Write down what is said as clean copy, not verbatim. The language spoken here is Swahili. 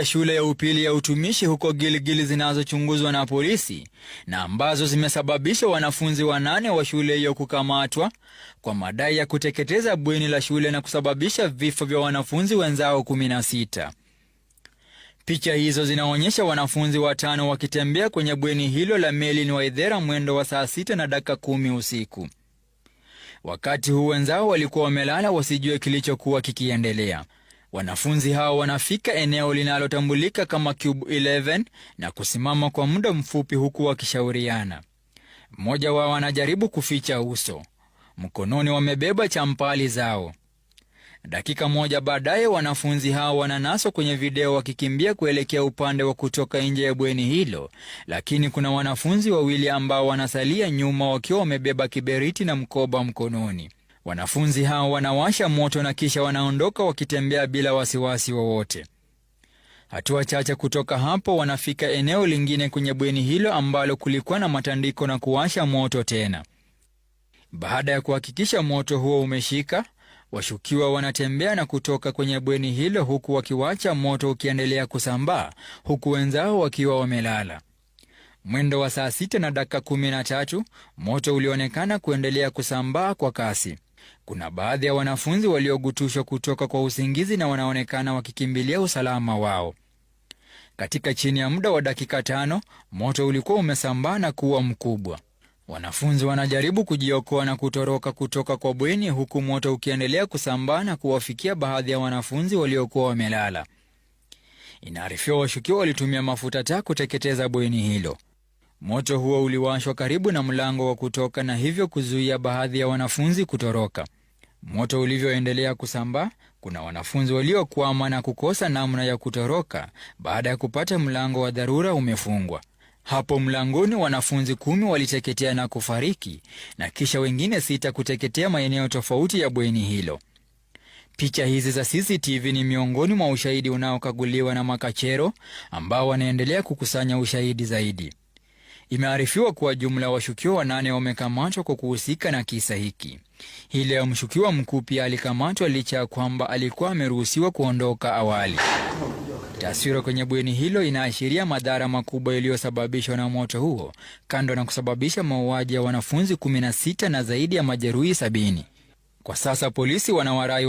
Shule ya upili ya utumishi huko Gilgil zinazochunguzwa na polisi na ambazo zimesababisha wanafunzi 8 wa shule hiyo kukamatwa kwa madai ya kuteketeza bweni la shule na kusababisha vifo vya wanafunzi wenzao 16. Picha hizo zinaonyesha wanafunzi 5 wakitembea kwenye bweni hilo la Melin Waithera mwendo wa saa 6:10 usiku. Wakati huu wenzao walikuwa wamelala wasijue kilichokuwa kikiendelea. Wanafunzi hao wanafika eneo linalotambulika kama Cube 11 na kusimama kwa muda mfupi huku wakishauriana. Mmoja wao anajaribu kuficha uso. Mkononi wamebeba champali zao. Dakika moja baadaye wanafunzi hao wananaswa kwenye video wakikimbia kuelekea upande wa kutoka nje ya bweni hilo, lakini kuna wanafunzi 2 ambao wanasalia nyuma wakiwa wamebeba kiberiti na mkoba mkononi. Wanafunzi hao wanawasha moto na kisha wanaondoka wakitembea bila wasiwasi wowote. Hatua chache kutoka hapo wanafika eneo lingine kwenye bweni hilo ambalo kulikuwa na matandiko na kuwasha moto tena. Baada ya kuhakikisha moto huo umeshika, washukiwa wanatembea na kutoka kwenye bweni hilo huku wakiwacha moto ukiendelea kusambaa huku wenzao wakiwa wamelala. Mwendo wa saa 6:13 moto ulionekana kuendelea kusambaa kwa kasi. Kuna baadhi ya wanafunzi waliogutushwa kutoka kwa usingizi na wanaonekana wakikimbilia usalama wao. Katika chini ya muda wa dakika 5, moto ulikuwa umesambaa na kuwa mkubwa. Wanafunzi wanajaribu kujiokoa na kutoroka kutoka kwa bweni huku moto ukiendelea kusambaa na kuwafikia baadhi ya wanafunzi waliokuwa wamelala. Inaarifiwa washukiwa walitumia mafuta taa kuteketeza bweni hilo. Moto huo uliwashwa karibu na mlango wa kutoka na hivyo kuzuia baadhi ya wanafunzi kutoroka. Moto ulivyoendelea kusambaa, kuna wanafunzi waliokwama na kukosa namna ya kutoroka baada ya kupata mlango wa dharura umefungwa. Hapo mlangoni wanafunzi 10 waliteketea na kufariki na kisha wengine 6 kuteketea maeneo tofauti ya bweni hilo. Picha hizi za CCTV ni miongoni mwa ushahidi unaokaguliwa na makachero ambao wanaendelea kukusanya ushahidi zaidi. Imearifiwa kuwa jumla washukiwa 8 wamekamatwa kwa kuhusika na kisa hiki. Hii leo mshukiwa mkuu pia alikamatwa licha ya kwamba alikuwa ameruhusiwa kuondoka awali. Taswira kwenye bweni hilo inaashiria madhara makubwa yaliyosababishwa na moto huo, kando na kusababisha mauaji ya wanafunzi 16 na zaidi ya majeruhi 70. Kwa sasa polisi wanawarai